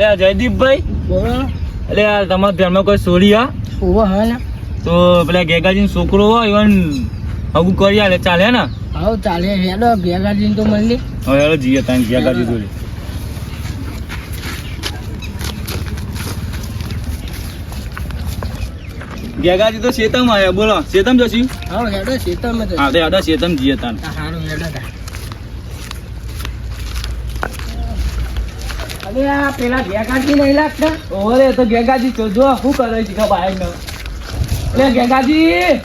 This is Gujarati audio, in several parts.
એટલે જયદીપભાઈ બોલો. એટલે તમારા ધ્યાનમાં કોઈ સોરી હા ઓવો હા ને. તો પેલા ગેગાજી છોકરો હોય ઇવન હગું કરી આલે ચાલે ને? હાઉ ચાલે હેડો ભેગાજીને તો મળી. હવે હેડો જઈએ તાન ગેગાજી જોડે. ગેગાજી તો શેતમ આયા બોલો શેતમ જશી? હાઉ હેડો શેતરમાં તો. હા તે હેડો શેતમ જઈએ તાન. હારું હેડો તા. અરે આ પેલા ભેગાજી નહીં લાગતા? ઓરે તો ગેગાજી તો જો શું કરે છે કે ભાઈ ને એટલે ગેગાજી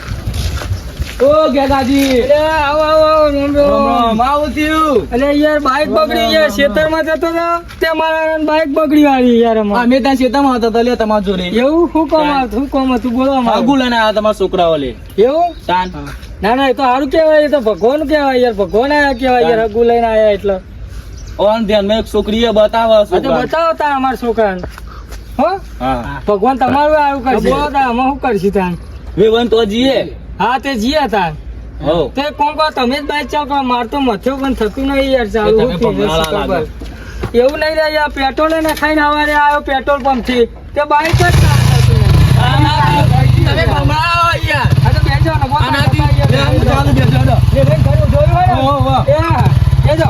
ઓ ગેગાજી અરે આવો આવો રામ રામ. આવું થયું. અરે યાર બાઈક બગડી યાર ખેતરમાં જતો હતો તે મારા બાઈક બગડી વાળી યાર અમાર. અમે ત્યાં શેતામાં હતા તો લે તમારા જોડે એવું શું કોમ હતું બોલો અમારું. હગું લઈને આવ્યા તમારા છોકરાઓ લે એવું તાન. ના ના એ તો સારું કેવાય એ તો ભગવાન કેવાય યાર ભગવાન આયા કેવાય યાર હગુ લઈને આયા એટલે. ઓન ધ્યાનમાં એક છોકરીએ બતાવે આ તો બતાવો તાર અમારા છોકરાને હો હા ભગવાન તમારું આવું કરશે બોલો તાર અમે શું કરશું તાર. વેવન તો જીએ હા તે જીએ તાર હો તે કોણ કોણ તમે જ બાઈક ચાલો માર તો મથ્યો પણ થતું નહીં યાર ચાલુ તમે ભગવાન લાગે. એવું નહીં રે યાર પેટ્રોલ એને ખાઈને સવારે આવ્યો પેટ્રોલ પંપ થી તે બાઈક જ તમે ભમરાઓ યાર આ તો બેસો ને બોલ આનાથી લે આમ ચાલુ બેસો હેડો. એ ભાઈ ઘરે જોયું હોય હો, હો. ને એ હા એ જો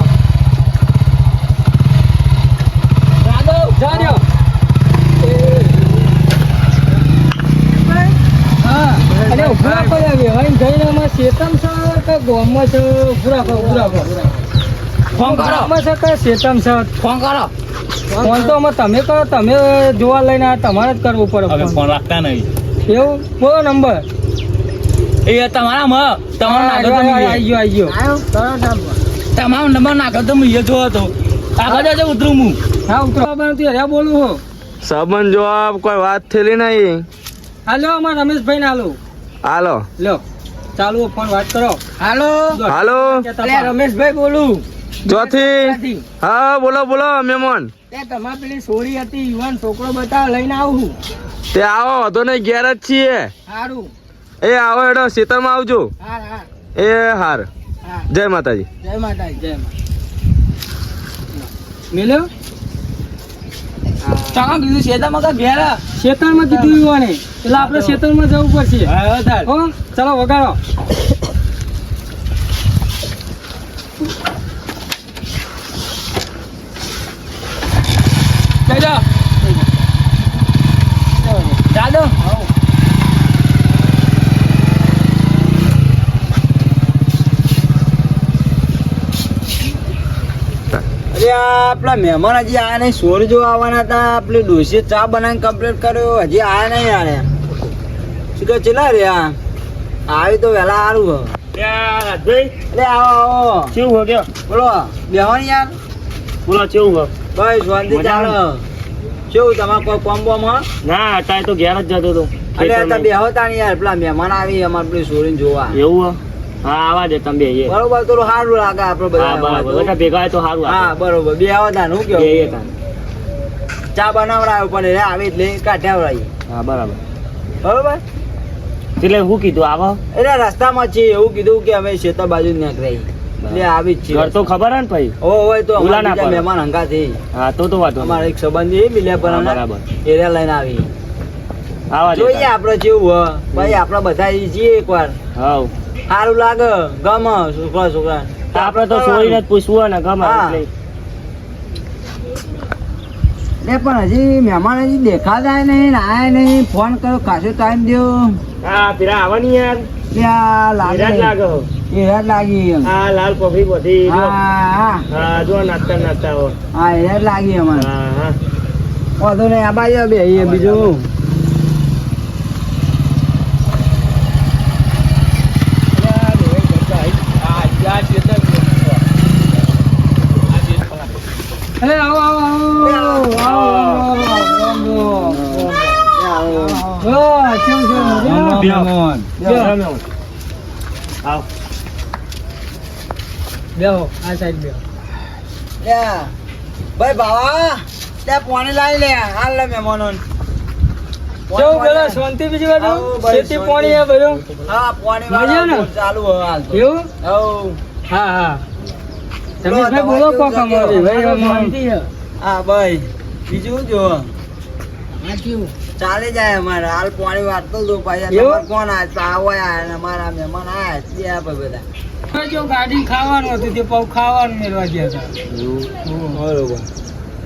જાજો હા અરે ઉભરા પડ્યા વેવાઈ જઈને અમાર શેતમ છે કે ગોમમાં છે ઉભરા ફોન કરો ગોમમાં છે કે શેતમ છે ફોન કરો. ફોન તો અમે તમે કરો તમે જોવા લઈને આ તમારે જ કરવું હવે પડે ફોન રાખતા નહીં એવું બોલો નંબર એ તમારા તમારો નાખો તો આઈ ગયો તમારો નંબર નાખો તો હું એ જોયો હતો આગળ જજો ઉતરું હું. હા ઉતરો અરે બોલું હો સંબંધ જવાબ કોઈ વાત થયેલી નહીં. હાલો અમાર રમેશભાઈ ને હાલો હાલો લો ચાલુ ફોન વાત કરો હાલો હાલો રમેશભાઈ બોલું ચોથી હા બોલો બોલો મહેમાન. તે તમારે પેલી સોરી હતી યુવાન છોકરો બતાવ લઈને આવું તે આવો વધો નહીં ઘેર જ છીએ. સારું એ આવો એડો શેતરમાં આવજો. હાર હાર એ હાર હા જય માતાજી. જય માતાજી જય માતા મેલ્યો ચાલો કીધું શેતામાં કા ઘેર ખેતરમાં કીધું યુવાને એટલે આપણે ખેતરમાં જવું પડશે હા તાર હો ચાલો વગાડો જજો ચાલો અરે આપણા મહેમાન હજી આયા નહીં સોર જો આવવાના હતા આપણી ડોસીએ ચા બનાવીને કમ્પ્લીટ કર્યો હજી આયા નહીં આને શું કે ચેલા રહ્યા આવી તો વહેલા સારું રાજભાઈ અરે આવો આવો કેવું હો ગયો બોલો બેહવાની યાર બોલો કેવું હો? બસ શાંતિ ચાલો કેવું તમારે કોઈ કોમ બોમ હા ના અત્યારે તો ઘેર જ જતો હતો અરે અત્યારે બેહો તાણી યાર પેલા મહેમાન આવી અમારે પેલી સોરીને જોવા એવું હો? હા આવા દે તમે બે બરોબર થોડું સારું લાગે આપડે હા બરાબર બધા બધા ભેગા હોય તો સારું હા બરોબર બે આવો તાણ હું બે કેવું તાન. ચા બનાવડાવ્યો પણ રે આવી એટલે કાઢ્યાવડાવી હા બરાબર બરોબર એટલે હું કીધું આવો એટલે રસ્તામાં છે એવું કીધું કે અમે શેતા બાજુ જ નીકળાઈ એટલે આવી જ ઘર છે તો ખબર હે ને ભાઈ હોય તો ભૂલા ના અમારા બીજા પડે. મહેમાન હંગા થઈ હા તો વાંધો અમારે એક સંબંધી છે મિલ્યા હા, પર બરાબર. એરિયા લઈને આવી આવા દે જોઈએ આપડે જેવું હ ભાઈ આપડે બધા ઈ જઈએ એકવાર હા સારું લાગે ગમે છોકરા છોકરા આપડે તો સોરીને જ પૂછવું ને ગમે હા. એટલે ને પણ હજી મહેમાન હજી દેખાતા નહીં ને આયા નહીં ફોન કર્યો ખાસો ટાઈમ દો હા પેલા આવવાની યાર ત્યાં લાગે વિરાટ લાગે હો. હેરાટ લાગી એમ. હા લાલ પફી બધી જો. હા હા જો નાચતા હો હા હેરાટ લાગી અમારે હા હા વાંધો નહીં આ બાજુ બે બીજું અરે આવો આવો આવો કેમ છે આવ બેહો આ સાઈડ બેહો ભાઈ બાવા ત્યાં પાણી લાવી લે હાલ લે મહેમાનો કેવું પેલા શાંતિ બીજી બાજુ ખેતી પાણી હે બધું હા પાણી મજા ને? વાળા ચાલુ હવે હાલ તો એવું હવ. હા હા રમેશભાઈ બોલો કોક અમારી ભાઈ શાંતિ હે હા ભાઈ બીજું શું જો આ કેવું ચાલી જાય અમારે હાલ પાણી વાળતો હતો પાછા એવું? તમારે કોણ આ આવો અને અમારા મહેમાન આયા બે આપણે બધા જો ગાડી ખાવાનું હતું તે પાવ ખાવાનું મેળવા ગયા હતા બરોબર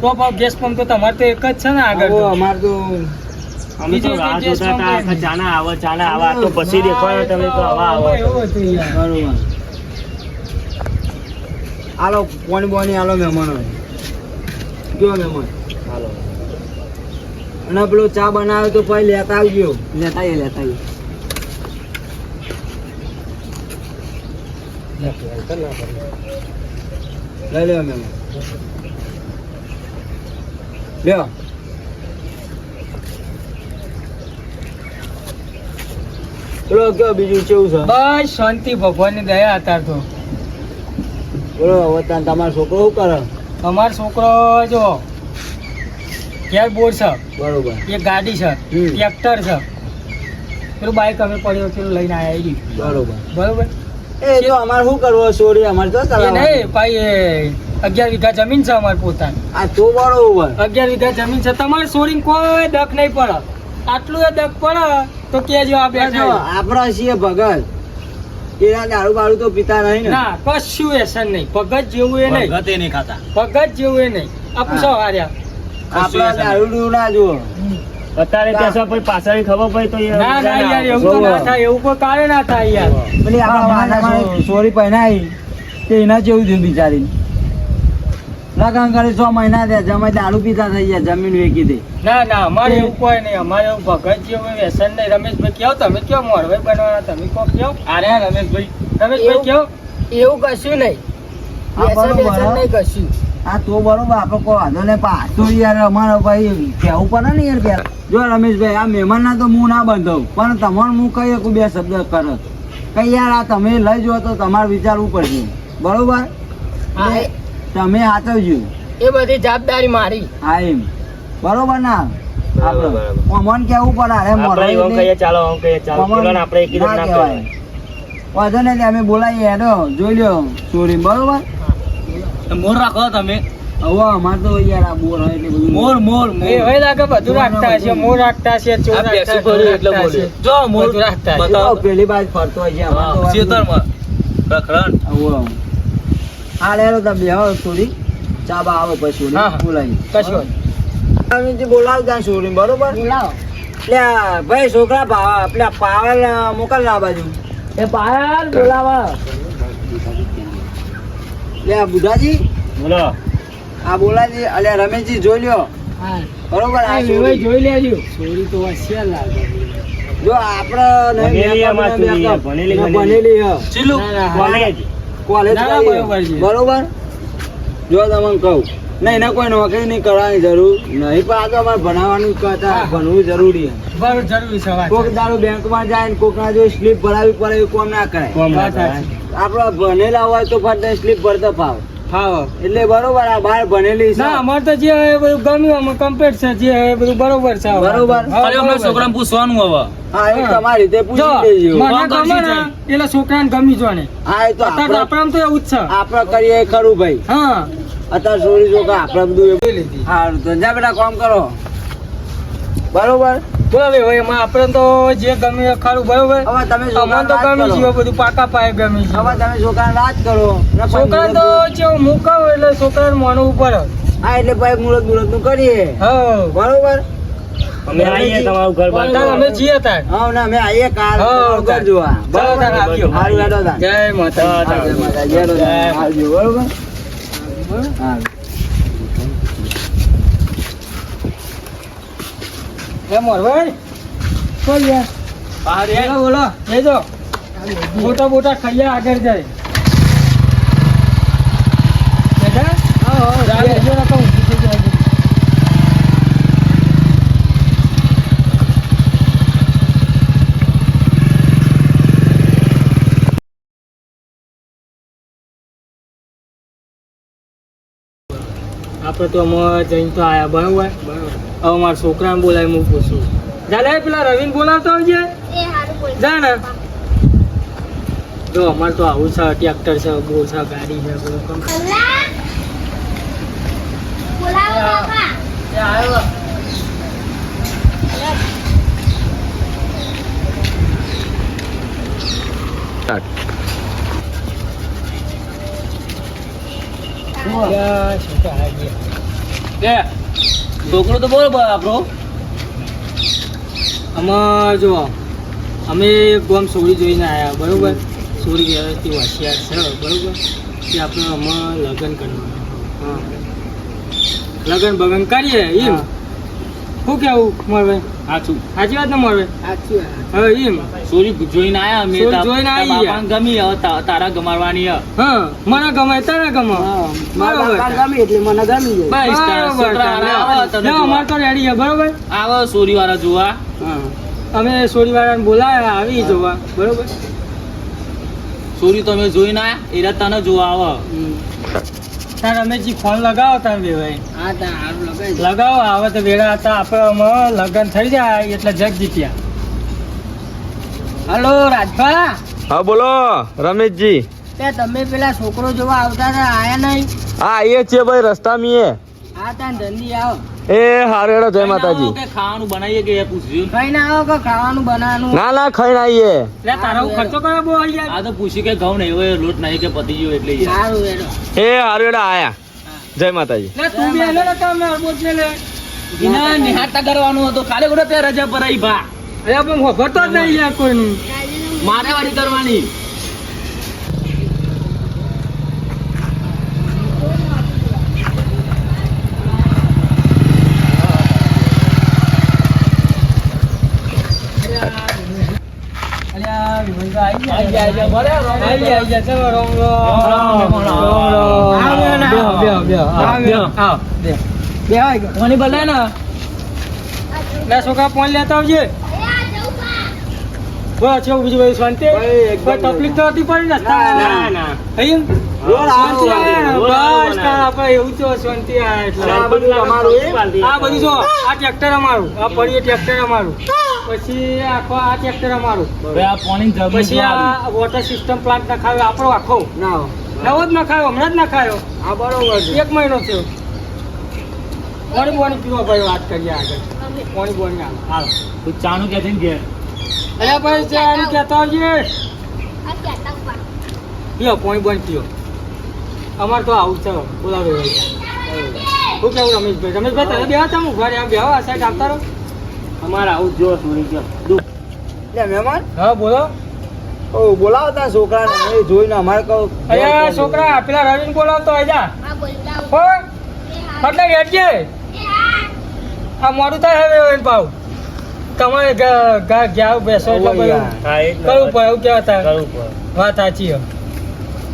તો પાવ ગેસ પંપ તો તમારે તો એક જ છે ને આગળ તો. અમારે તો અમે તો રાહ જોતા હતા આખા ચાના આવા તો પછી દેખાયો તમે તો આવા આવો એવું હતું યાર. બરોબર હાલો પાણી બોની હાલો મહેમાનો કયો મહેમાન હાલો અને પેલો ચા બનાવ્યો તો પછી લેતા આવજો લેતા આવીએ લઈ લ્યો મહેમાન લ્યો બોલો કયો બીજું કેવું છે બસ શાંતિ ભગવાનની દયા હતા તો બોલો હવે તમારો છોકરો શું કરે અમારો છોકરો જો ઘેર બોર છે બરોબર એક ગાડી છે હમ. ટ્રેક્ટર છે પેલું બાઈક અમે પડ્યો પેલું લઈને આવ્યા બરોબર બરોબર એ જો અમારે શું કરવો સોરી અમારે તો એ ચલાવવાનું. નહીં ભાઈ એ 11 વીઘા જમીન છે અમારી પોતાની આ તો બરોબર 11 વીઘા જમીન છે તમારે છોડીને કોઈ દક નહીં પડે આટલું એ દક પડે તો કેજો આ જો બેઠા આપણા છીએ ભગત એના દારૂ બારૂ તો પીતા નહીં ને ના કશું એસન નહીં ભગત જેવું એ નહીં ભગતે નહીં ખાતા ભગત જેવું એ નહીં આ પૂછો હાર્યા આપણા દારૂ ના જુઓ અત્યારે ત્યાં પછી પાછળ ખબર પડી તો ના ના યાર એવું તો ના થાય એવું કોઈ કારણ ના થાય યાર પેલી આપણા વાના સોરી પહેનાઈ તે એના જેવું થયું બિચારી લગન કરી 6 મહિના થયા જમાઈ દારૂ પીતા થઈ ગયા જમીન વેચી દે ના ના અમારે એવું કોઈ નહીં અમારે એવું ભગત જેવું વ્યસન નહીં રમેશભાઈ કેવો તમે કેવો મોરભાઈ બનવાના તમે કહો કેવો અરે રમેશભાઈ રમેશભાઈ કેવો એવું કશું નહીં આ બરોબર કશું આ તો બરોબર આપણે કોઈ વાંધો નહીં પાછું યાર અમારે ભાઈ કહેવું પડે ને યાર પેલા જો રમેશભાઈ આ મહેમાનના તો હું ના બંધાવું પણ તમારે હું કઈ શકું બે શબ્દ કરો કઈ યાર આ તમે લઈ જાઓ તો તમારે વિચારવું પડશે બરોબર હા, તમે સાચવજો એ બધી જવાબદારી મારી હા એમ બરોબર ના બરાબર, આપણે બરાબર. મન કેવું પડે અરે આપણે મોરવાઈ એવું કહીએ ચાલો આમ કહીએ ચાલો મમન પેલાને આપણે એકીદમ ના ના કહેવાય. કહેવાય વાંધો નહીં અમે બોલાવીએ હેડો જોઈ લ્યો ચોરી બરોબર મોર રાખો તમે હવે અમારે તો યાર આ બોર હોય એટલે બધું મોર મોર એ હવે લાગે બધું રાખતા છે મોર રાખતા છે ચોર આ રાખતા બેસી પડ્યું એટલે રાખતા બોલ્યો. છે. જો મોર બધું રાખતા છે. એ તો પેલી બાજુ ફરતો હોય છે અમારે તો વાત નહીં. રખડણ હવે હા લેલો તમે બેહો થોડી ચા બા આવે પછી હા, હા. બોલાવી કશું વાંધો અમે બોલાવતા છોડી બરોબર નહીં. બોલાવો એટલે આ ભાઈ છોકરા પેલા પાવર મોકલ આ બાજુ એ પાયલ બોલાવા લે આ બુધાજી બોલો આ બોલાજી અલ્યા રમેશજી જોઈ લ્યો હા બરોબર આ આ છોડી. જોઈ લેજો ચોરી તો હોશિયાર લાગે જો આપણે ભણેલી અમાર છોડી છે, ભણેલી ભણેલી હ ચીલું ના, ના, કોલેજ કોલેજ ના, ના, બરોબર છે. બરોબર જો તમને કહું નહીં એને કોઈ નોકરી નહીં કરવાની જરૂર નહીં પણ આ તો અમારે ભણાવવાનું કરતા હા. ભણવું જરૂરી છે બરોબર જરૂરી છે વાત કોક દારૂ બેંકમાં જાય ને કોકના જો સ્લીપ ભરાવી પડે એવું કોમ ના કરાય કોમ ના વાત કરાય. સાચી. આપડે ભણેલા હોય તો ફરતે સ્લીપ ભરતો ફાવ હા એટલે બરોબર આ બાર ભણેલી છે ના અમારે તો જે હવે બધું ગમ્યું અમે કમ્પ્લીટ છે જે હવે બધું બરોબર છે હવે. બરોબર. હા, બરોબર. છોકરાને પૂછવાનું હવે હા એ હા. તમારી રીતે જો પૂછી લેજો મને કોણ ગમે કરશે ને એટલે છોકરાને ગમી જો ને હા એ તો અત્યારે આપણે આપણામાં તો એવું જ છે આપણે કરીએ એ ખરું ભાઈ હા અત્યારે છોડી જો કે આપણે બધું એવું. જોઈ લીધી સારું તો જા બેટા કામ કરો બરોબર બોલો હવે એમાં આપણે તો જે ગમ્યું એ ખરું બરોબર હવે તમે અમને તો છોકરાને ગમી વાત છે કરો. બધું પાકા પાયે ગમી છે હવે તમે છોકરાને વાત કરો ને પછી છોકરાને તો મુહૂર્ત- જેવું મુકાવ એટલે છોકરાને માનવું પડે હા એટલે ભાઈ મુહૂર્ત નું કરીએ હા બરોબર અમે આવીએ તમારું ઘર બાર તાર અમે જઈએ તાર હા ને અમે આવીએ કાલ હા, તમારું ઘર જોવા ચાલો તાર બરોબર આવજો. સારું હેડો તાર. જય માતા હા, જય માતા, જય હેડો તાર. જય. આવજો બરોબર હા હે મોરભાઈ બોલ યાર બહાર એ. બોલો બોલો જજો મોટા મોટા ખાઈએ આગળ જાય બેટા હા ચાલે જો ના કહું ઊભી થઈ જાય આપણે તો અમે જઈને તો આયા બરોબર હવે મારા છોકરાને બોલાવી હું પૂછું દાદા પેલા રવિને બોલાવતો આવજે જા ને જો અમારે તો આવું છે ટ્રેક્ટર છે બોર છે ગાડી છે બધું એ આવ્યો છોકરો તો બરોબર આપણો આમાં જો અમે એક ગામ સોરી જોઈને આવ્યા બરોબર સોરી કહેવાયથી હોશિયાર છે બરોબર કે આપણે આમાં લગ્ન કરવાનું હા લગ્ન બગન કરીએ એમ શું કેવું મારે સાચું સાચી વાત ને મારે હવે એમ સોરી જોઈને આયા અમે સોરી જોઈને આઈ ગયા. બાપાને ગમી હવે તારા ગમાડવાની હે. હા મને ગમે તારે ગમે બરોબર બસ છોકરા આવે તને જોવા. અમારે તો રેડી છે બરોબર આવો સોરી વાળા જોવા અમે સોરી વાળાને બોલાયા આવી જોવા બરોબર સોરી તમે જોઈને આયા એરા તને જોવા આવે તાર રમેશજી ફોન લગાવો તાર બે ભાઈ લગાવો આવે તો વેળા હતા આપણે લગ્ન થઈ જાય એટલે જગ જીત્યા હલો રાજભા હા બોલો રમેશજી. તમે પેલા છોકરો જોવા આવતા હતા આયા નહીં હા આવીએ છીએ ભાઈ રસ્તા મીએ. હા ત્યાં જલ્દી આવો એ હારું હેડો જય માતાજી. કે ખાવાનું બનાવીએ કે એ પૂછ્યું કઈ ના આવો કે ખાવાનું બનાવવાનું ના ના ખાઈને આવીએ. એટલે તારો ખર્ચો કરો બહુ આવી જાય આ તો પૂછ્યું કે ઘઉં નહીં હોય લોટ નહીં કે પતી ગયો એટલે યાર. સારું એનો એ હારું હેડો આયા. જય માતાજી. લે તું બી આલે ને તમે અરબોજ ને લે વિના નિહાળતા કરવાનું હતું કાલે ગોડા તે રજા પર આવી ભા અરે પણ ખબર જ નહીં યાર કોઈનું મારે વાળી કરવાની કોની બોલાય ને લે છોકરા ફોન લેતા આવજે બસ એવું બીજું બધું શાંતિ કોઈ તકલીફ તો હતી પડી ને અહીં શાંતિ આવે ને? બસ આપણે એવું તો શાંતિ આવે એટલે આ બધું જો આ ટ્રેક્ટર અમારું આ પડીએ ટ્રેક્ટર અમારું પછી આખો આ ટ્રેક્ટર અમારું હવે આ પાણી જરૂર પછી આ વોટર સિસ્ટમ પ્લાન્ટ નખાયો આપણો આખો નવો જ નખાયો હમણાં જ નખાયો આ બરોબર 1 મહિનો થયો પાણી પીવા ભાઈ વાત કરીએ આગળ પાણી હાલ તું ચાનું કે છે ને ઘેર અરે ભાઈ ચાની કહેતા આવજે પીઓ પાણી પીઓ અમારે તો આવું છે બોલાવે શું કેવું રમેશભાઈ તમે બેહા તમે ઘરે આમ બેહો આ સાઈડ આવતા રહો અમારે આવું જો સોરી ગયો મહેમાન હા બોલો ઓ બોલાવતા છોકરાને એ જોઈને અમારે કહું અરે છોકરા પેલા રવિને બોલાવતો આજા હો એટલે રેડજે આ મોડું થાય હવે ભાવ તમારે ગયા બેસો એટલે બધું હા એ કરવું પડે એવું કેવા થાય કરવું પડે. વાત સાચી હે.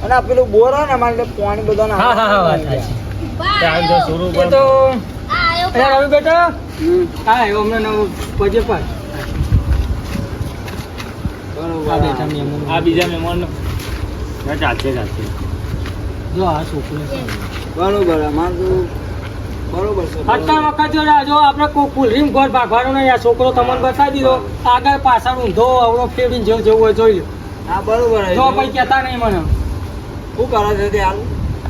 અને આ પેલું બોર હોય ને અમારે એટલે પાણી બધાને હા વાત સાચી ત્યાં જો શરૂ એ પર તો અરે રવિ બેટા હા એવું અમને નવું પજે પર આ બેઠા મહેમાન. આ બીજા મહેમાન ચાલશે જો આ છોકરો છે. બરોબર અમારે તો બરોબર છે ફરતા વખત જો આપણે કુલરીમ ઘર ભાગવાનો નહીં આ છોકરો તમને બતાવી દીધો આગળ પાછળ ઊંધો અવળો ફેરવીને જેવું જેવું હોય જોઈ લો હા બરોબર જો પછી કહેતા નહીં મને શું કરે છે તે હાલ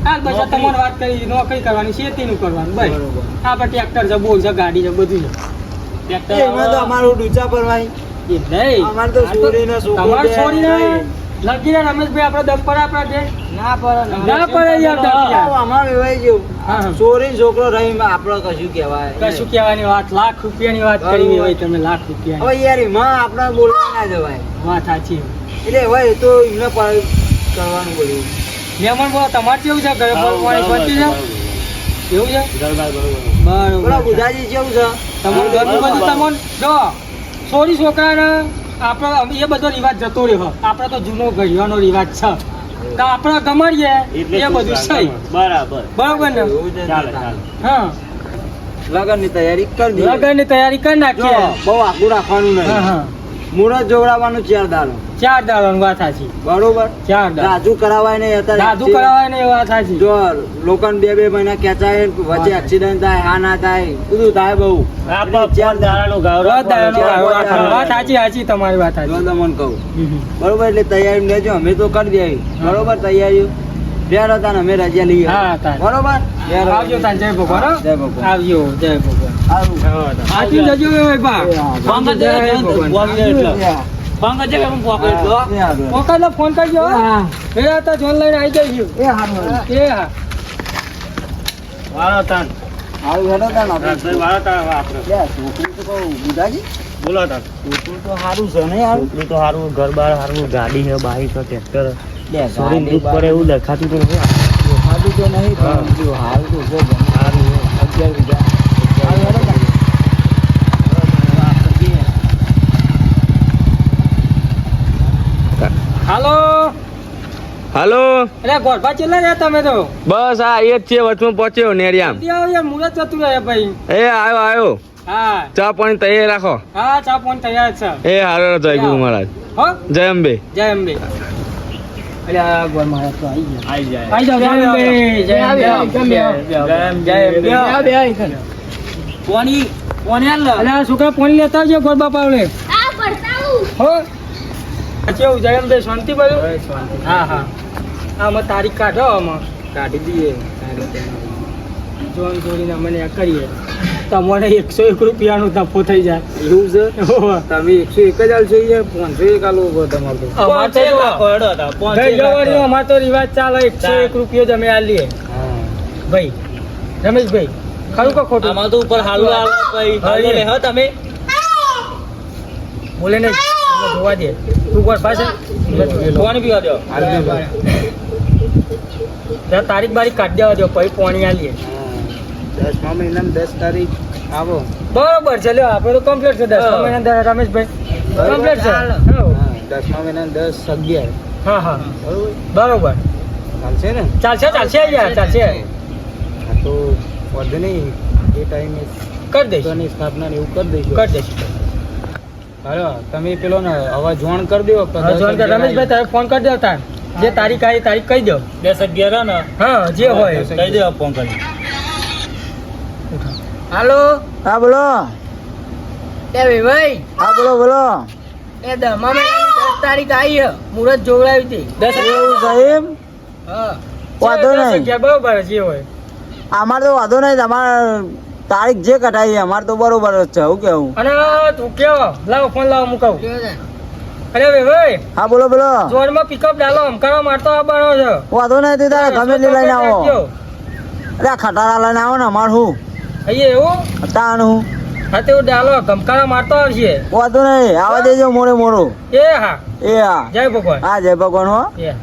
હાલ બસ આ તમારે વાત કરી નોકરી કરવાની ખેતીનું કરવાનું બસ બરોબર આપણે ટ્રેક્ટર છે બોલ છે ગાડી છે બધું છે ટ્રેક્ટર એમાં તો અમારું ડૂચા પરવાય એ નહીં અમારે તો છોરીને છોકરો તમારે બે છોડીને નહીં. લગીને રમેશભાઈ આપણે દસ પર આપણા છે ના પડે ના પડે યાર દસ યાર. અમારે એવાય જેવું હા, હા. ચોરી છોકરો રહી આપણો કશું કહેવાય કશું કહેવાની વાત લાખ રૂપિયાની વાત કરી હોય તમે લાખ રૂપિયા હવે યાર એમાં આપણે બોલવા ના જવાય વાત સાચી એટલે હવે એ તો એમને પણ કરવાનું બોલ્યું મહેમાન બોલો તમારે કેવું છે ઘરે પાણી પહોંચી છે એવું છે બોલો બરોબર બુધાજી કેવું છે તમારું ઘરનું બધું તમને જો સોરી છોકરાને આપણે એ બધો રિવાજ જતો રહ્યો આપણે તો જૂનો ઘડિયાનો રિવાજ છે તો આપણે ગમાડીએ એ બધું સહી બરાબર બરોબર ને એવું છે ને. ચાલે હા લગનની તૈયારી કરી દીધી લગ્નની તૈયારી કરી જો, નાખીએ બહુ આખું રાખવાનું હા નહીં હા મુહૂર્ત જોવડાવવાનું 4 દાડો 4 દાડાની વાત સાચી બરોબર 4 દાડા રાજુ કરાવાય નહીં અત્યારે દાદુ કરાવાય ને એ વાત સાચી જો લોકોને 2 મહિના ખેંચાય વચ્ચે એક્સિડન્ટ થાય આ ના થાય બધું થાય બહુ આ પણ 4 દાડાનો ગાવરો વાત દાડાનો ચાર વાત દાડા. વાત સાચી સાચી તમારી વાત જો સાચી તમને કહું હમ. બરોબર એટલે તૈયારી લેજો અમે તો કરી દઈએ હા. બરોબર તૈયારીઓ બેર હતા ને અમે રજા લઈએ હા, તાર. બરોબર બેર આવજો તાન જય ભગવાન હો. જય ભગવાન આવજો જય ભગવાન સારું. આથી જજો ભાઈ બા ફોન કરજે જય ભગવાન. ફોન કરજે કે હું પોકેટ લો એ હારું. પોકાનો ફોન કરજો હા. મેરા તો જોન લઈને આવી જઈશું એ હારું. એ હા વાળો તાન હારું હેડો તાન આપણે. રાજભાઈ વાળો તાન આપણે લે, છોકરી તો કહું, બુધાજી, બોલો તાન છોકરી તો સારું છે ને યાર. છોકરી તો સારું ઘર બાર સારું ગાડી છે બાઈક છે ટ્રેક્ટર લે, સોરી ગાડી દુઃખ પડે એવું દેખાતું તો નથી દેખાતું તો નહીં હા. પણ જો હારું તો છે ગમે. સારું છે. 11 વીઘા. હારું હેડો તાન. હાલો હાલો એટલે ગોરબા ચેલા રહ્યા તમે તો બસ આ એ જ છે વચમાં પહોંચ્યો નેરિયામ જલ્દી આવો યાર મુરત જતું રહે ભાઈ એ આવ્યો આવ્યો હા ચા પાણી તૈયાર રાખો હા ચા પણ તૈયાર છે એ હારો જય ગુરુ મહારાજ હો જય અંબે જય અંબે અરે આ ગોળ મહારાજ તો આવી ગયા. આઈ જાય આઈ જાઓ જય અંબે જય અંબે પોણી હાલ અલે આ છોકરા પાણી લેતા આવજો ગોરબા પાવલે હો કેવું જય અંબે શાંતિ બધું હા હા આમાં તારીખ કાઢો આમાં કાઢી દઈએ. જોન જોડીને મને આ કરીએ તમને 101 રૂપિયાનો નફો થઈ જાય એવું છે? ઓહો. તમે 101 જ આલશો યાર, 501 આલો ઉભો તમારે તો. અમાર તો જો ગઈ જવાની અમાર તો રિવાજ ચાલે 101 રૂપિયો જ અમે આલીએ હા. ભાઈ રમેશભાઈ ખરું કે ખોટું આમાં તો ઉપર હાલવા હાલવા પછી હાલો ને હો તમે બોલે નહીં તમને જોવા દે તું કોણ પાસે પાણી પીવા દો હાલ દે ભાઈ. ત્યાં તારીખ બારીખ કાઢી દેવા દો પછી પાણી આલીએ હા. 10મા મહિનામાં 10 તારીખ આવો. બરોબર છે લ્યો આપણે તો કમ્પ્લીટ છે 10 મહિના રમેશભાઈ કમ્પ્લીટ છે હા, 10મા મહિનામાં 10 11 હા હા બરોબર? બરોબર ચાલશે ને? ચાલશે ચાલશે યાર ચાલશે હા તો વાંધો નહીં, એ ટાઈમે કરી દઈશ ની સ્થાપના ને એવું કરી દઈશું. કરી દઈશ હાલો, તમે પેલો ને અવાજ જોણ કરી દો. હા, જોન કર. રમેશભાઈ તારે ફોન કરી દો તાર જે તારીખ આવી તારીખ કહી દો 10-11 ને હા જે હોય કહી દે ફોન કરી હાલો હા બોલો. એ ભાઈ હા બોલો બોલો. એ 10મા મહિનાની 10 તારીખ આવી છે મુહૂર્ત જોવડાવી હતી એવું સાહેબ? હા વાંધો જે 10 નહીં. જગ્યા બરોબર જે હોય અમારે તો વાંધો નહીં, તમારે તારીખ જે કઢાઈ અમારે તો બરોબર જ છે. હું કેવું? અને તું કેવો લાવો ફોન લાવો મુકાવ અરે ભાઈ હા બોલો બોલો. જોરમાં પિકઅપ ડાલો અમકારા મારતો આવવાનો છે વાંધો નહીં, તે તારે ગમે તે લઈને આવો. અરે આ ખટારા લઈને આવો ને, અમારે શું અહીંયા એવું તાણ હું. હા તેવું ડાલો ગમકારા મારતો આવશે વાંધો નહીં, આવવા દેજો મોડે મોડું. એ હા એ હા. જય ભગવાન હા જય ભગવાન હો. એ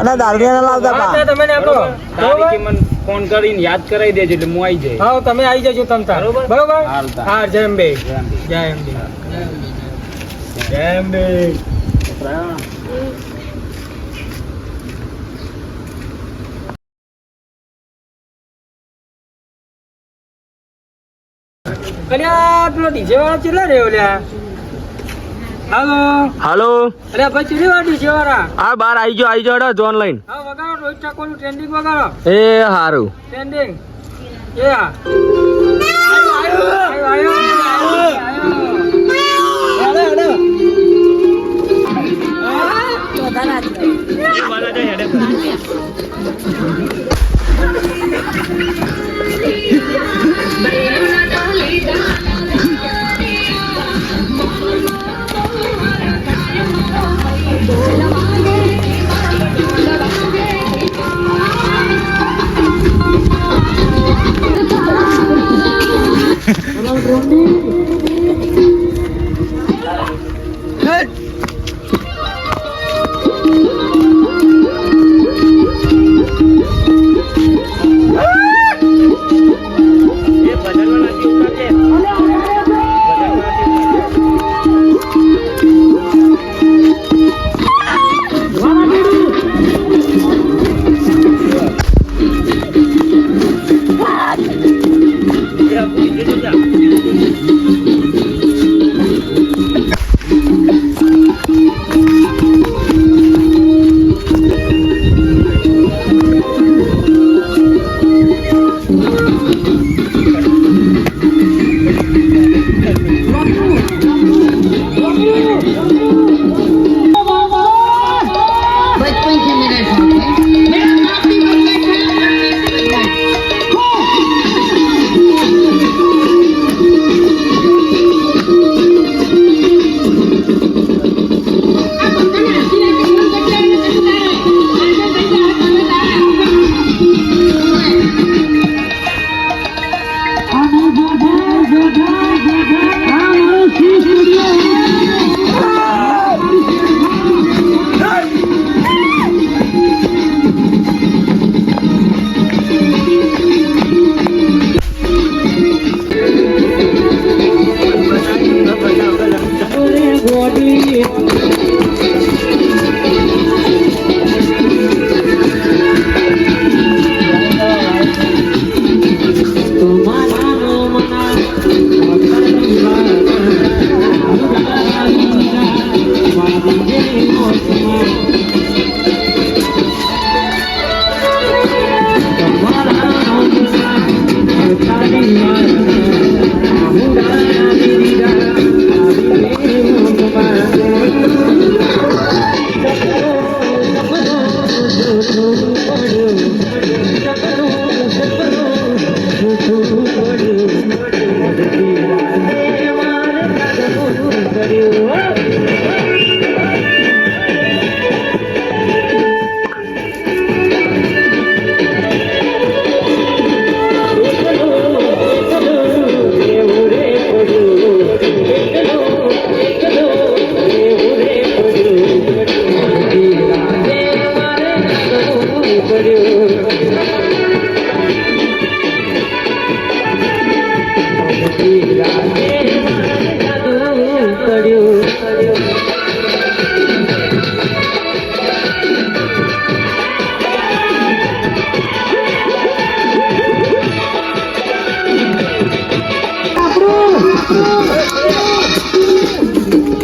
અને દારૂડિયા ના લાવતા હા, પા. તમે ને આપણો બરોબર મને ફોન કરીને યાદ કરાવી દેજો એટલે હું આવી જાય હા તમે આવી જજો તમ તાર બરોબર હારું તાર. હા જય અંબે જય અંબે જય અંબે અલ્યા પેલો ડીજે વાળો ચેલા રહ્યો લ્યા હાલો હાલો અરે ભાઈ ચીડી વાળો ડીજે વાળા આ બાર આવી ગયો હેડો જોન લઈને હા વગાડો રોહિત ઠાકોરનું ટ્રેન્ડિંગ વગાડો એ હારું ટ્રેન્ડિંગ એ હા આયો.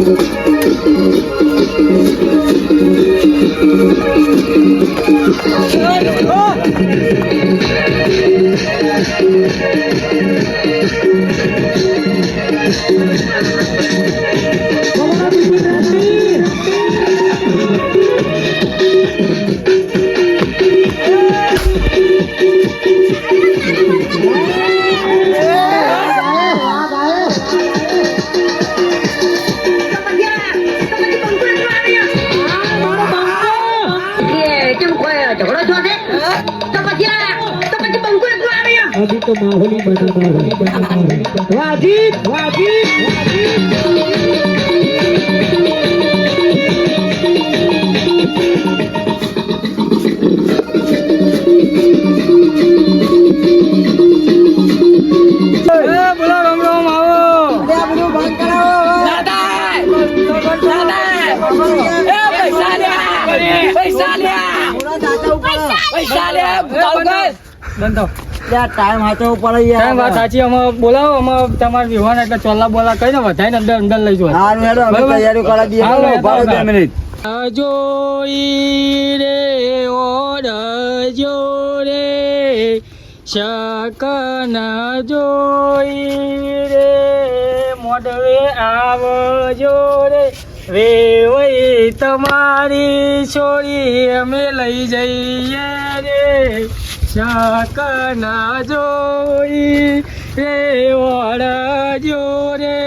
બોલો રામ રામ આવો ટાઈમ હાથો પડે કાંઈ વાત સાચી અમે બોલાવો અમે તમારા વિવાહ એટલે ચોલ્લા બોલા કઈ ને વધારે અંદર અંદર લઈ જાઓ સારું હેડો અમે તૈયારી કરાવી દઈએ હાલો, ઉભા રહો 2 મિનિટ જોઈ રે ઓર જોરે શકન જોઈ રે મોડવે આવજો રે વેવઈ તમારી છોડી અમે લઈ જઈએ રે શકન જોઈ રે ઓર જોરે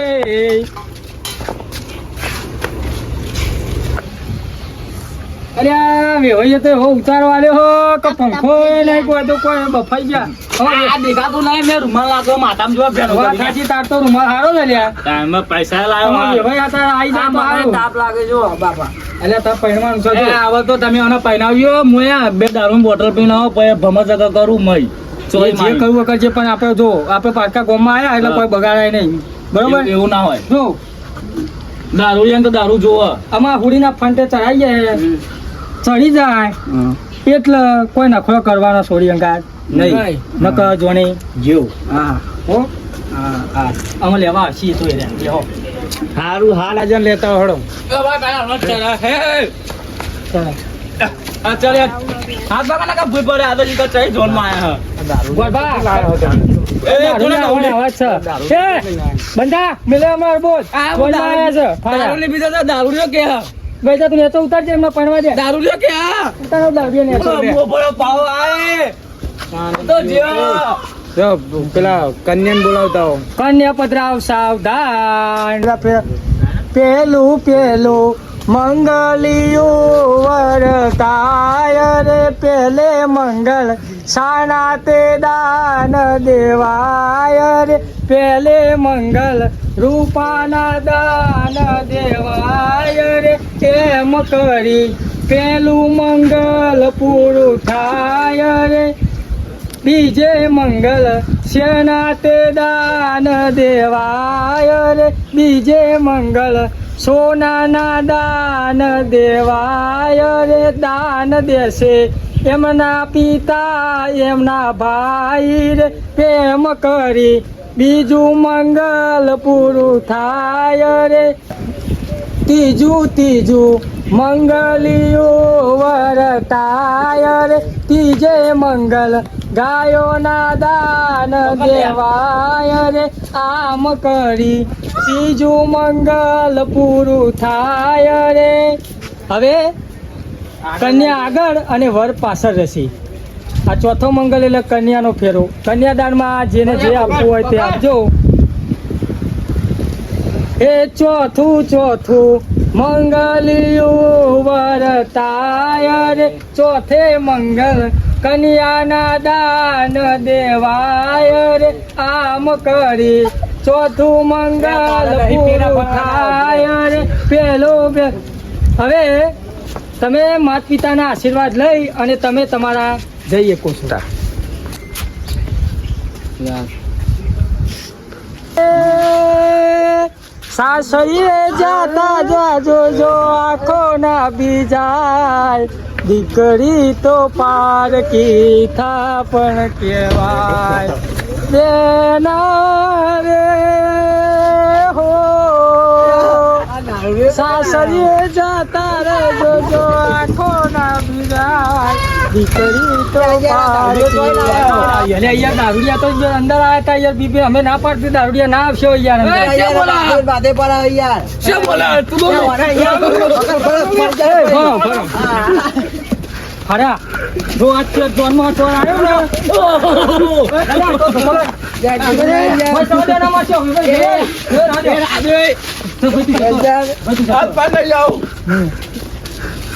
અરે આ વેવાઈએ તો હો ઉતારો આલ્યો હો કે પંખો નહીં કોઈ તો કોઈ બફાઈ ગયા આ દેખાતું નહીં મેં રૂમાલ લાગો માથામાં જોવા ભેણો વાત સાચી તાર તો રૂમાલ હારો ને લ્યા ટાઈમે પૈસા વેવાઈ આ તાર આઈ જાય તો હારું. તાપ લાગે જો બાપા અલ્યા તાર પહેરવાનું છે જો. હવે તો તમે આને પહેરાવ્યો હું આ 2 દારૂની બોટલ પીને આવો પછી ભમર જગા કરું મય એ જે કહ્યું વખત છે પણ આપણે જો આપણે પારકા ગામમાં આયા એટલે કોઈ બગાડાય નહીં બરોબર એવું ના હોય જો દારૂ લે તો દારૂ જોવે આમાં હુડીના ફંટે ચડાઈ જાય ચડી જાય એટલે કોઈ નખરો કરવાનો છોડી અંગાત નહીં નકર જોણી જેવું હા હો હા હા અમે લેવા આવશી તો એ લેવો સારું હાલ આજે લેતા હળો ચાલ હાથ બાકા ના ભૂઈ પડે આ તો જીકા ચઈ ઝોન માં આયા બંધા મિલે અમાર બોલ દારૂ ની બીજા દારૂ લ્યો કે બેટા તું નેચો ઉતારજે એમને પડવા દે દારૂ લ્યો કે આ ઉતારો દારૂ નેચો દે બોલો પાવ આય તો જેવો પેલા કન્યાને બોલાવતા હો કન્યા પધરાવ સાવધાન પેલું પેલું મંગલિયું વરતાય રે પેલે મંગલ સાના તે દાન દેવાય રે પેલે મંગલ રૂપાના દાન દેવાય રે એમ કરી પેલું મંગલ પૂરું થાય રે બીજે મંગલ સેના તે દાન દેવાય રે બીજે મંગલ સોનાના દાન દેવાય રે દાન દેશે એમના પિતા એમના ભાઈ રે પ્રેમ કરી બીજું મંગલ પૂરું થાય રે ત્રીજું મંગલિયું વરતાય રે ત્રીજે મંગલ ગાયોના દાન દેવાય રે આમ કરી ત્રીજું મંગલ પૂરું થાય રે હવે કન્યા આગળ અને વર પાછળ રહેશે આ ચોથો મંગલ એટલે કન્યાનો ફેરો કન્યાદાનમાં જેને જે આપવું હોય તે આપજો એ ચોથું મંગલિયું વરતાય રે ચોથે મંગલ કન્યાના દાન દેવાય રે આમ કરી ચોથું મંગલ પૂરું થાય રે પેલો હવે તમે માતા પિતાના આશીર્વાદ લઈ અને તમે તમારા જઈ શકો છો સાસરીએ જાતા જાજો જો આખો ના બીજાય દીકરી તો પારકી થા પણ કહેવાય દેના રે હો સાસરીએ જતા રે જોજો આંખો ના બિરાય દીકરી તો અલે યાર દારૂડિયા તો જો અંદર આયા તા યાર બીબી અમે ના પાડતી દારૂડિયા ના આવશો યાર અંદર. બાદે પર યાર શું બોલે તું બોલ ખરા જો આ છે જોનમાં ચોર આવ્યો ને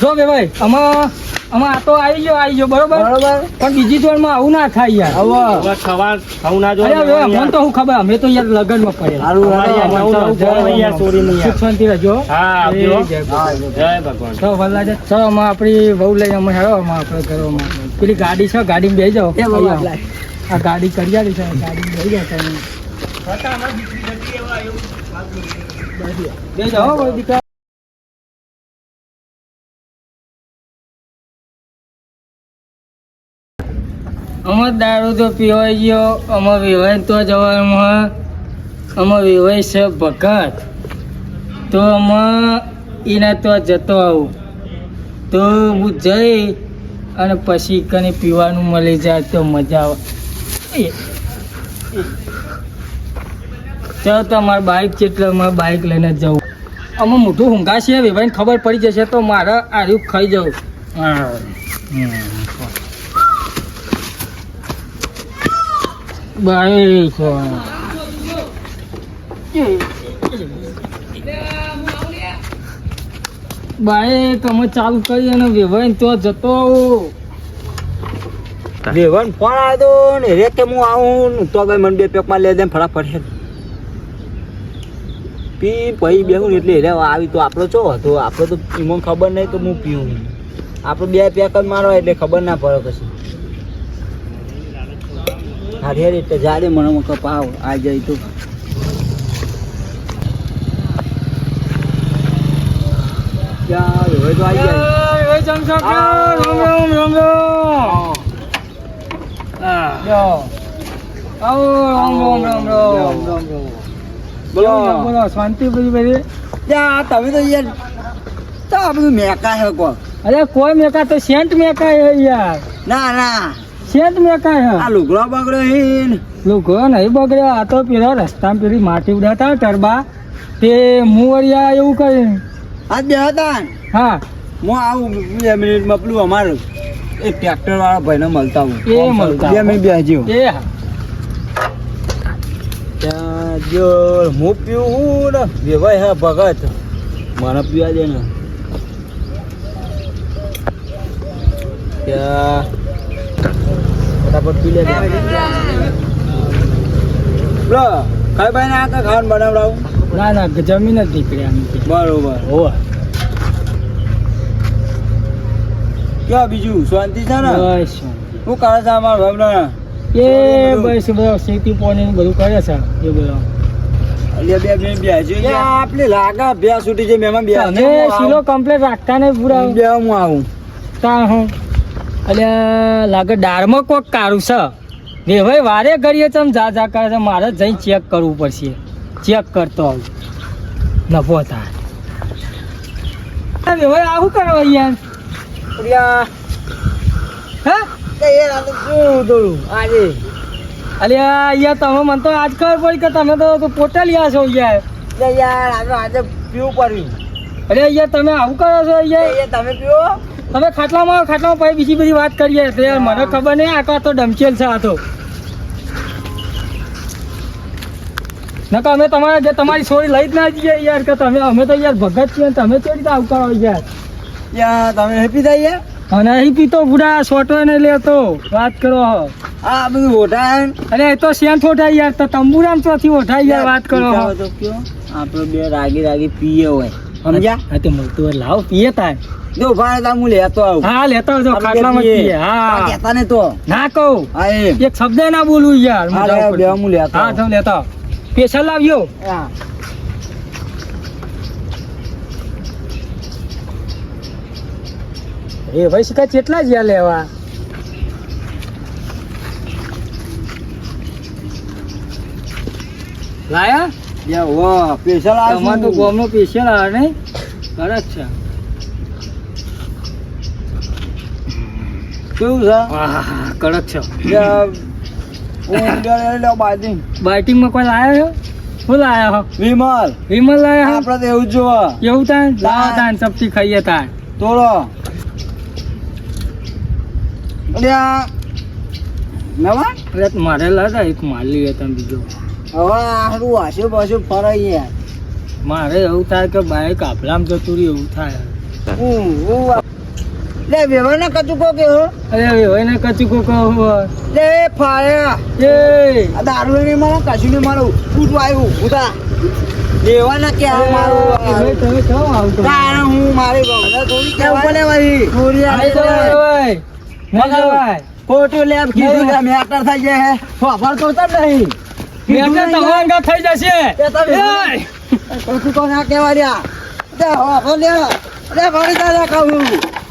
જો બે ભાઈ આમાં આ તો આવી ગયો બરોબર પણ બીજી જોડમાં આવું ના થાય યાર. હવે થવું ના અરે હવે જોઈએ મને તો શું ખબર અમે તો યાર લગનમાં પડેલા. સુખ શાંતિ રહેજો. હા આવજો. જય જય ભગવાન. તો વલ્લાજે ચલો અમે આપણી વહુ લઈ અમે હેડો અમે આપણે ઘરોમાં પેલી ગાડી છે ગાડીમાં બેસી જાઓ આ ગાડી કરિયાળી છે ગાડીમાં બેસી જાઓ તમે બેસી જાઓ કોઈ દીકરા. અમે દારૂ તો પીવાઈ ગયો અમે વિવાહ તો જવાનું અમે વિવાહ છે ભગત તો અમે એના તો જતો આવું તો હું જઈ અને પછી કને પીવાનું મળી જાય તો મજા આવે. ચાલો તો મારા બાઇક છે એટલે મારે બાઇક લઈને જ જવું. અમે મોટું ઊંઘાશે વિભાઈને ખબર પડી જશે તો મારે આર્યું ખાઈ જવું. બાઈક બાઈક અમે ચાલુ કરી અને વિભાઈને તો જતો આવું. રેવન ફોન આવ્યો તો ને રે કે હું આવું તો ભાઈ મને 2 પેકમાં લઈ દે ફટાફટ હેડ પી પછી બેહું ને એટલે રે આવી તો આપણો ચો હતો આપણો તો મને ખબર નહીં તો હું પીવું આપણે 2 પેક જ મારો એટલે ખબર ના પડે પછી હા રે એટલે જાડે મને કપાવ આ જાય તો ક્યાં હવે તો આવી જાય બોલો શાંતિ બધી ત્યાં તમે તો યાર તો આ બધું મેકા હે કો અરે કોઈ મેકા તો સેન્ટ મેકા હે યાર. ના સેન્ટ મેકા હે આ લુગડો બગડ્યો હે ને લોકો નહીં બગડ્યો આ તો પેલા રસ્તામાં પેલી માટી ઉડાતા ટરબા તે મુવરિયા એવું કરે. આજ બે હતા હા હું આવું 2 મિનિટમાં પેલું અમારું એક ટ્રેક્ટર વાળા ભાઈને મળતા હું એ મળતા. 2 મિનિટ બેસજો એ હા ત્યાં જો હું પીવું ને વેવાય હે ભગત મને પીવા દે ને ત્યાં ફટાફટ પી લે લો ખાઈ ભાઈ ના ખાવાનું બનાવડાવું ના જમીન જ નીકળ્યા અમે. બરોબર હોવે ક્યાં બીજું શાંતિ છે ને બસ શું કરે છે અમારા ભાઈ એ બસ બધા ખેતી પાણી ને બધું કરે છે એ બધા. એટલે 2 મિનિટ બેસજો આપણે લાગે બે છૂટી છે મેમાં બે તમે સિલો કમ્પ્લેટ રાખતા ને પૂરા બે હું આવું તા હું એટલે લાગે દાળમાં કોક કારું છે ને ભાઈ વારે ઘડીએ ચમ જા કરે છે મારે જઈ ચેક કરવું પડશે. ચેક કરતો આવું નફો થાય. ભાઈ આવું કરો યાર પ્રિયા હા યાર આ તો શું દોડું આજે અલ્યા યાર તમે મને તો આજ ખબર પડી કે તમે તો પોટલિયા છો યાર. યાર આજે પીવું પડ્યું અરે યાર તમે આવું કરો છો યાર. તમે પીવો તમે ખાટલામાં પછી બીજી બધી વાત કરીએ તો યાર મને ખબર નહીં આ તો ડમચેલ છે આ તો. નકર અમે તમારી છોડી લઈ જ ના જઈએ યાર કે તમે અમે તો યાર ભગત છીએ ને તમે કેવી રીતે આવું કરો યાર. યાર તમે હેપી થઈ યાર અને અહીં પીતો બુડા સોટો ને લેતો વાત કરો. આ બધું ઓઢા અરે એ તો શેન ફોટાય યાર તો તંબુરામ ચોથી ઓઠાય યાર વાત કરો. તો કયો આપણે બે રાગી પીએ હોય સમજ્યા હા તે મળતું હોય લાવ પીએ તાર. જો ભાઈ હું લેતો આવું હા લેતો આવજો ખાટલામાં જ પીએ. હા કહેતા ને તો ના કહું હા એમ એક શબ્દ ના બોલું યાર. હા લે, બે હું લેતો હા તમે લેતા સ્પેશિયલ લાવ્યો. હા એ ભાઈ શીખા કેટલા જ લેવા લાયા યા વો સ્પેશિયલ તમારે તો ગોમનો સ્પેશિયલ આવે નહીં સરસ છે. કેવું છે આહા, કડક છે. બાઇટિંગમાં કોઈ લાયા છો? શું લાયા હો? વિમલ વિમલ લાયા હો? આપડે તો એવું જ જોવા એવું થાય લાવો થાય સબ્જી ખાઈએ થાય. તોડો અલ્યા નવા એટલે મારે લાતા એક માલી હતા બીજો. હવે આખું વાસુ બાસુ ફરાઈ યાર મારે એવું થાય કે બાઈક આપલામ જતું રહ્યું એવું થાય. લે વ્યવહાર ના કચુકો કે હો અરે હોય ને કચુકો કહો લે ફાયા એ આ દારૂ નહીં મારો કશું નહીં મારું ફૂટ આવ્યું ઉતા લેવા ના કે આ મારું તમે કેમ આવતો? તારે હું મારી બહુ થોડી કેવા લેવાય થોડી નહીં જવાય ભાઈ. નહીં જવાય. ખોટું લે કીધું લે મેટર થઈ જાય હે ખબર તો તમ નહીં મેં તો તમારા અંગા થઈ જશે. એ તમે એ! ખોટું તો ના કહેવા રહ્યા લે હો લે લે ભરી તા કહું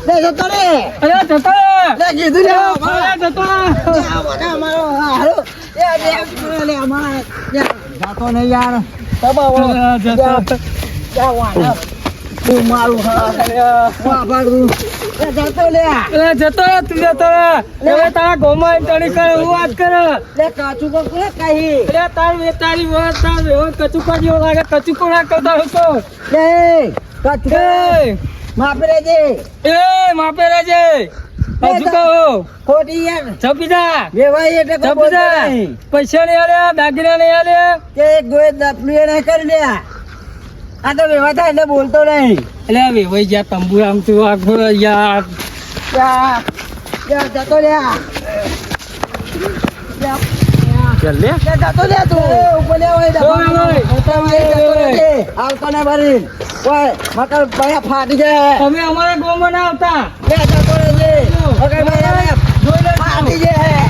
લે જતો રે અરે જતો રહે. લે કીધું લે અરે જતો રહે. અમારો હારો એ લે અમારા જાતો નહીં યાર દબાવો જતો. તું મારું વાપરું જતો લે અરે જતો રહે, તું જતો રહે. હવે તારા ગોમાં તણી કરે હું વાત કરે. લે કાચું કો કોને કહી અરે તારી વાત તાર વ્યવહાર કચુકા જેવો લાગે. કચુકો ના કરતા હોય તો. લે કાચું એ માપે રેજે એ માપે રહેજે. હજુ કહો ખોટી યાર છપી જા. વેવાય એટલે કોઈ છપી બોલતો જા. નહીં. પૈસા નહીં આલ્યા, દાગીના નહીં આલ્યા. કે એક ગોએ દપલું એને કરી લે આ તો વેવા થાય એટલે બોલતો નહીં એટલે હવે વહી ગયા તંબુ આમ તું આખો યાર. યા જતો લે ચાલ લે જતો લે તું ઉપર લે હોય આવતો ને ભરી ઓય મકર ભાઈ ફાટી જાય તમે અમારા ગોમાં ના આવતા. લે જતો રહેજે મકર ભાઈ ફાટી જાય